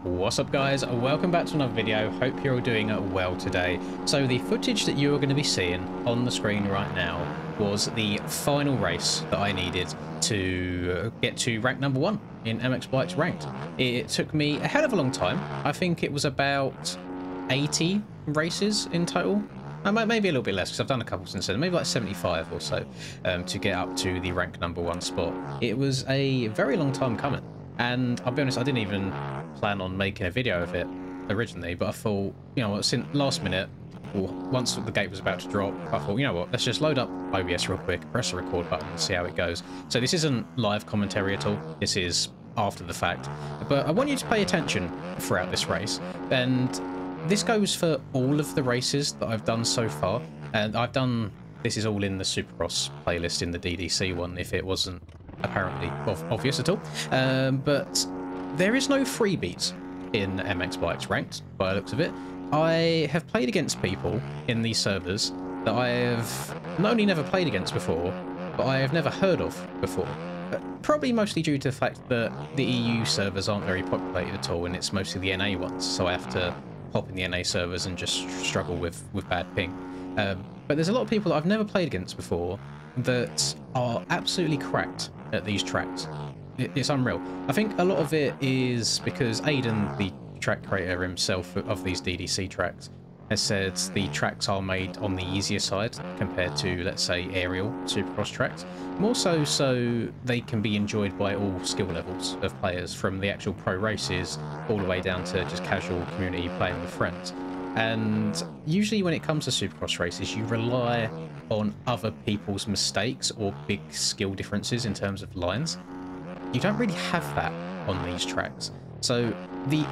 What's up guys, welcome back to another video. Hope you're all doing well today. So the footage that you're going to be seeing on the screen right now was the final race that I needed to get to rank number 1 in MX Bikes Ranked. It took me a hell of a long time. I think it was about 80 races in total. Maybe a little bit less because I've done a couple since then, maybe like 75 or so to get up to the rank number 1 spot. It was a very long time coming, and I'll be honest, I didn't even plan on making a video of it originally, but I thought, you know what, since last minute, or once the gate was about to drop, I thought, you know what, let's just load up OBS real quick, press the record button and see how it goes. So this isn't live commentary at all, this is after the fact, but I want you to pay attention throughout this race, and this goes for all of the races that I've done so far, and this is all in the Supercross playlist in the DDC one, if it wasn't apparently obvious at all. But there is no freebies in MX Bikes Ranked, by the looks of it. I have played against people in these servers that I have not only never played against before, but I have never heard of before. Probably mostly due to the fact that the EU servers aren't very populated at all, and it's mostly the NA ones, so I have to hop in the NA servers and just struggle with bad ping. But there's a lot of people that I've never played against before that are absolutely cracked at these tracks. It's unreal. I think a lot of it is because Aiden, the track creator himself of these DDC tracks, has said the tracks are made on the easier side compared to, let's say, aerial Supercross tracks. More so they can be enjoyed by all skill levels of players, from the actual pro races all the way down to just casual community playing with friends. And usually when it comes to Supercross races, you rely on other people's mistakes or big skill differences in terms of lines. You don't really have that on these tracks. So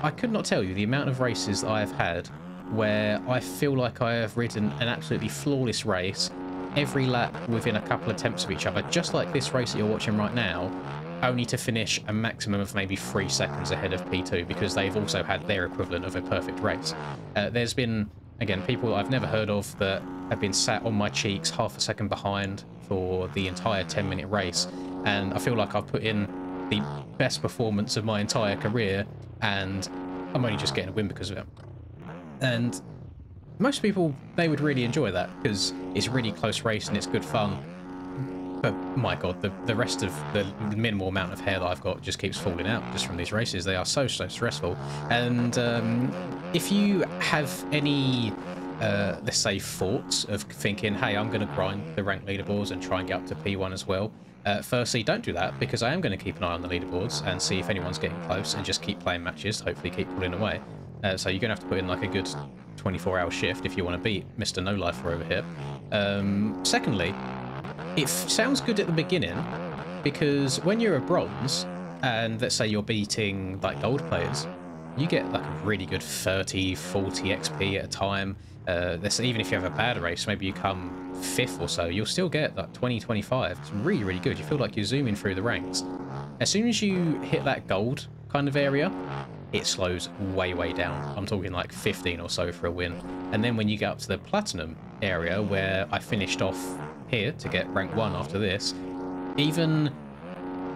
I could not tell you the amount of races that I have had where I feel like I have ridden an absolutely flawless race, every lap within a couple of tenths of each other, just like this race that you're watching right now, only to finish a maximum of maybe 3 seconds ahead of P2 because they've also had their equivalent of a perfect race. There's been, again, people I've never heard of that have been sat on my cheeks half a second behind for the entire 10-minute race, and I feel like I've put in the best performance of my entire career and I'm only just getting a win because of it. And most people, they would really enjoy that because it's a really close race and it's good fun. But my god, the rest of the minimal amount of hair that I've got just keeps falling out just from these races. They are so stressful. And if you have any let's say thoughts of thinking, hey, I'm going to grind the rank leaderboards and try and get up to P1 as well, firstly, don't do that, because I am going to keep an eye on the leaderboards and see if anyone's getting close and just keep playing matches, hopefully keep pulling away. So you're going to have to put in like a good 24-hour shift if you want to beat Mr. No Lifer over here. Secondly, it sounds good at the beginning, because when you're a bronze and let's say you're beating like gold players, you get like a really good 30, 40 XP at a time. Even if you have a bad race, maybe you come 5th or so, you'll still get like 20, 25. It's really, really good. You feel like you're zooming through the ranks. As soon as you hit that gold kind of area, it slows way down. I'm talking like 15 or so for a win. And then when you get up to the platinum area, where I finished off here to get rank 1 after this, even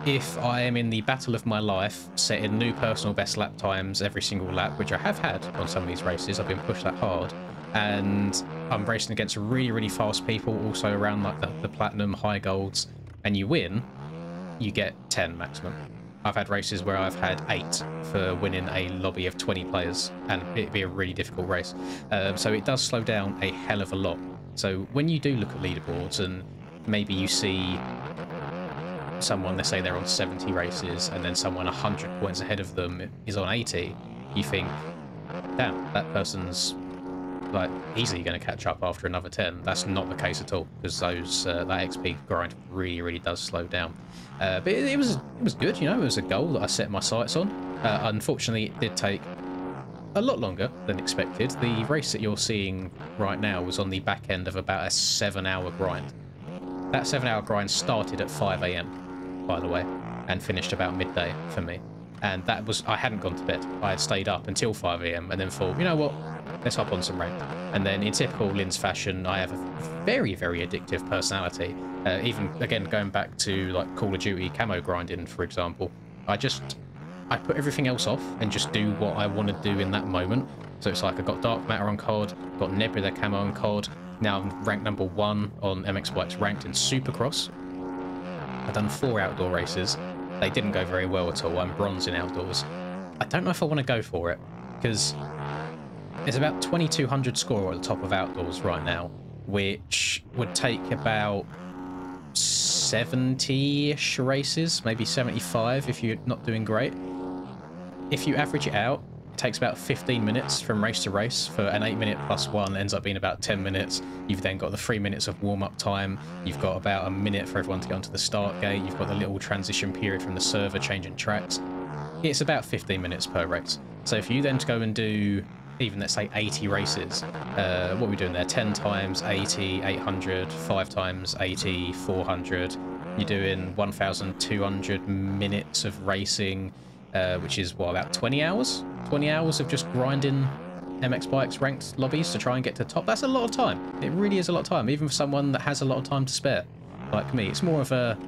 if I am in the battle of my life, setting new personal best lap times every single lap, which I have had on some of these races, I've been pushed that hard, and I'm racing against really fast people also around like the platinum high golds, and you win, you get 10 maximum. I've had races where I've had 8 for winning a lobby of 20 players, and it'd be a really difficult race. So it does slow down a hell of a lot. So when you do look at leaderboards and maybe you see someone, let's say they're on 70 races, and then someone 100 points ahead of them is on 80, you think, damn, that person's like easily going to catch up after another 10. That's not the case at all, because those that XP grind really does slow down. But it was good, you know. It was a goal that I set my sights on. Unfortunately, it did take a lot longer than expected. The race that you're seeing right now was on the back end of about a 7-hour grind. That 7-hour grind started at 5 AM, by the way, and finished about midday for me. And that was, I hadn't gone to bed. I had stayed up until 5 AM and then thought, you know what, let's hop on some ranked. And then in typical Linz fashion, I have a very addictive personality. Even, again, going back to like Call of Duty camo grinding, for example, I just I put everything else off and just do what I want to do in that moment. So it's like I've got Dark Matter on COD, got Nebula Camo on COD, now I'm ranked number 1 on MX Bikes ranked in Supercross. I've done 4 outdoor races. They didn't go very well at all. I'm bronze in outdoors. I don't know if I want to go for it, because there's about 2200 score at the top of outdoors right now, which would take about 70-ish races, maybe 75 if you're not doing great. If you average it out, it takes about 15 minutes from race to race. For an 8-minute plus 1 ends up being about 10 minutes. You've then got the 3 minutes of warm-up time. You've got about a minute for everyone to get onto the start gate. You've got the little transition period from the server changing tracks. It's about 15 minutes per race. So if you then to go and do even, let's say, 80 races, what are we doing there? 10 times 80, 800, 5 times 80, 400. You're doing 1,200 minutes of racing, which is, what, about 20 hours? 20 hours of just grinding MX Bikes ranked lobbies to try and get to the top. That's a lot of time. It really is a lot of time, even for someone that has a lot of time to spare, like me. It's more of a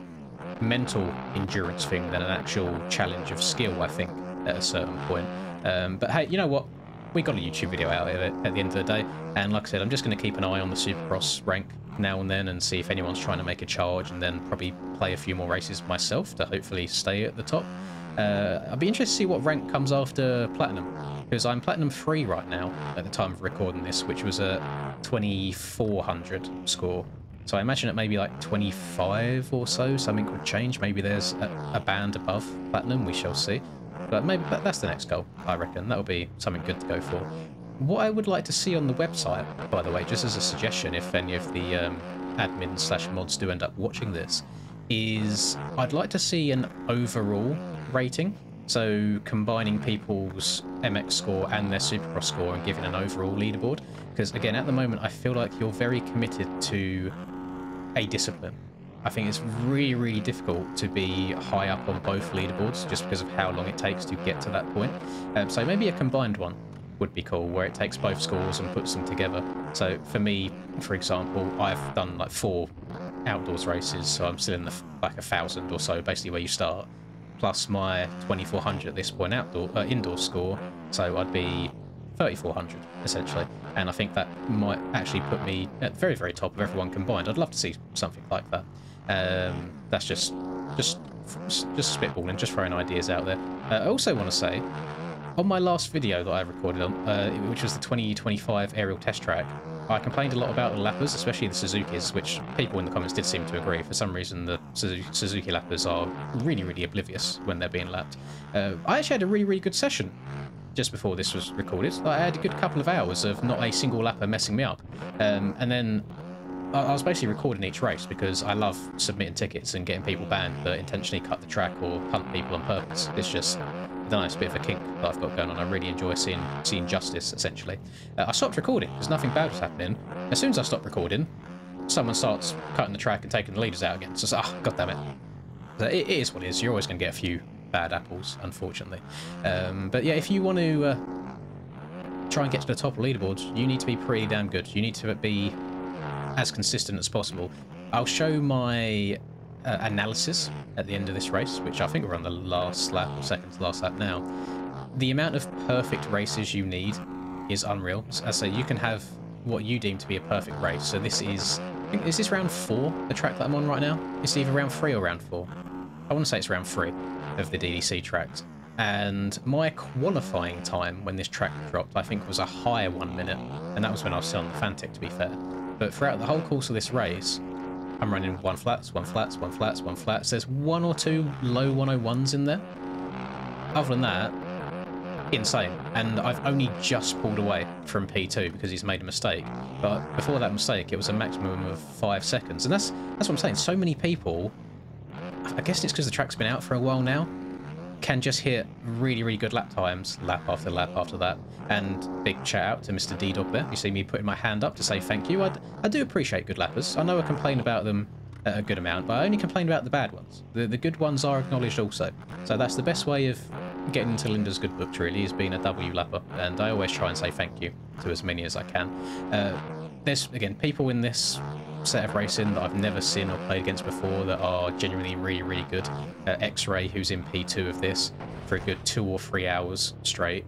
mental endurance thing than an actual challenge of skill, I think, at a certain point. But hey, you know what? We got a YouTube video out of it at the end of the day, and like I said, I'm just going to keep an eye on the Supercross rank now and then and see if anyone's trying to make a charge, and then probably play a few more races myself to hopefully stay at the top. I'll be interested to see what rank comes after Platinum, because I'm Platinum 3 right now at the time of recording this, which was a 2400 score. So I imagine at maybe like 25 or so, something could change. Maybe there's a band above Platinum, we shall see. But maybe that's the next goal, I reckon. That'll be something good to go for. What I would like to see on the website, by the way, just as a suggestion, if any of the admins/mods do end up watching this, is I'd like to see an overall rating. So combining people's MX score and their Supercross score and giving an overall leaderboard. Because again, at the moment, I feel like you're very committed to a discipline. I think it's really, really difficult to be high up on both leaderboards just because of how long it takes to get to that point. So maybe a combined one would be cool, where it takes both scores and puts them together. So for me, for example, I've done like 4 outdoors races, so I'm still in the like 1,000 or so, basically where you start, plus my 2,400 at this point indoor score, so I'd be 3,400 essentially. And I think that might actually put me at the very, very top of everyone combined. I'd love to see something like that. That's just spitballing, just throwing ideas out there. I also want to say, on my last video that I recorded on, which was the 2025 aerial test track, I complained a lot about the lappers, especially the Suzukis, which people in the comments did seem to agree. For some reason, the Suzuki lappers are really, really oblivious when they're being lapped. I actually had a really, really good session just before this was recorded. I had a good couple of hours of not a single lapper messing me up. And then I was basically recording each race because I love submitting tickets and getting people banned that intentionally cut the track or hunt people on purpose. It's just, I don't know, it's a bit of a kink that I've got going on. I really enjoy seeing justice, essentially. I stopped recording because nothing bad was happening. As soon as I stopped recording, someone starts cutting the track and taking the leaders out again. So it's like, god damn it. So it is what it is. You're always going to get a few bad apples, unfortunately. But yeah, if you want to try and get to the top of leaderboards, you need to be pretty damn good. You need to be as consistent as possible. I'll show my analysis at the end of this race, which I think we're on the last lap, or second to last lap now. The amount of perfect races you need is unreal. As I say, you can have what you deem to be a perfect race. So this is, I think, is this round 4, the track that I'm on right now? It's either round 3 or round 4. I want to say it's round 3 of the DDC tracks. And my qualifying time when this track dropped, I think, was a higher 1 minute. And that was when I was still on the Fantic, to be fair. But throughout the whole course of this race, I'm running 1 flats, 1 flats, 1 flats, 1 flats. There's 1 or 2 low 101s in there. Other than that, insane. And I've only just pulled away from P2 because he's made a mistake. But before that mistake, it was a maximum of 5 seconds. And that's what I'm saying. So many people, I guess it's because the track's been out for a while now, can just hit really, really good lap times, lap after lap after that. And big shout out to Mr. D-Dog there. You see me putting my hand up to say thank you. I do appreciate good lappers. I know I complain about them a good amount, but I only complain about the bad ones. The good ones are acknowledged also. So that's the best way of getting into Linda's good books, really, is being a W lapper. And I always try and say thank you to as many as I can. There's, again, people in this set of racing that I've never seen or played against before that are genuinely really, really good. X-Ray, who's in P2 of this, for a good 2 or 3 hours straight.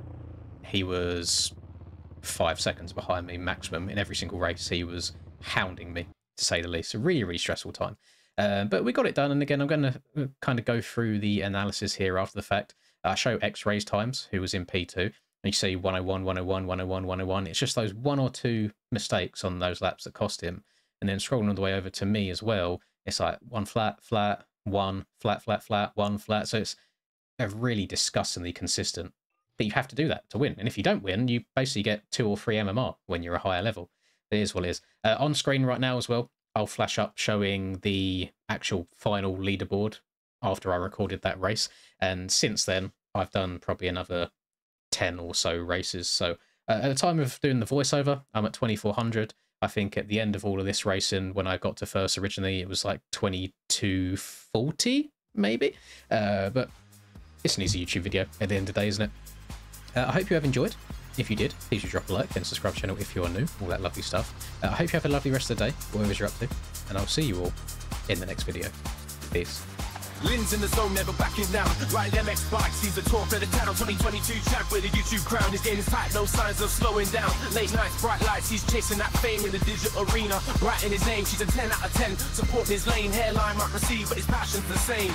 He was 5 seconds behind me maximum in every single race. He was hounding me, to say the least. A really, really stressful time. But we got it done. And again, I'm going to kind of go through the analysis here after the fact. I show X-Rays times, who was in P2. And you see 101, 101, 101, 101. It's just those 1 or 2 mistakes on those laps that cost him. And then scrolling all the way over to me as well, it's like 1 flat, flat, 1 flat, flat, flat, 1 flat. So it's really disgustingly consistent. But you have to do that to win. And if you don't win, you basically get 2 or 3 MMR when you're a higher level. It is what it is. On screen right now as well, I'll flash up showing the actual final leaderboard after I recorded that race. And since then, I've done probably another 10 or so races. So at the time of doing the voiceover, I'm at 2400. I think at the end of all of this racing, when I got to first originally, it was like 2240, maybe. But it's an easy YouTube video at the end of the day, isn't it? I hope you have enjoyed. If you did, please do drop a like and subscribe to the channel if you are new, all that lovely stuff. I hope you have a lovely rest of the day, whatever you're up to, and I'll see you all in the next video. Peace. Lynn's in the zone, never backing down. Riding MX bikes, he's the talk of the town. 2022 champ with a YouTube crown. His game is tight, no signs of slowing down. Late nights, bright lights, he's chasing that fame in the digital arena. Writing his name, she's a 10 out of 10. Supporting his lane, hairline might receive, but his passion's the same.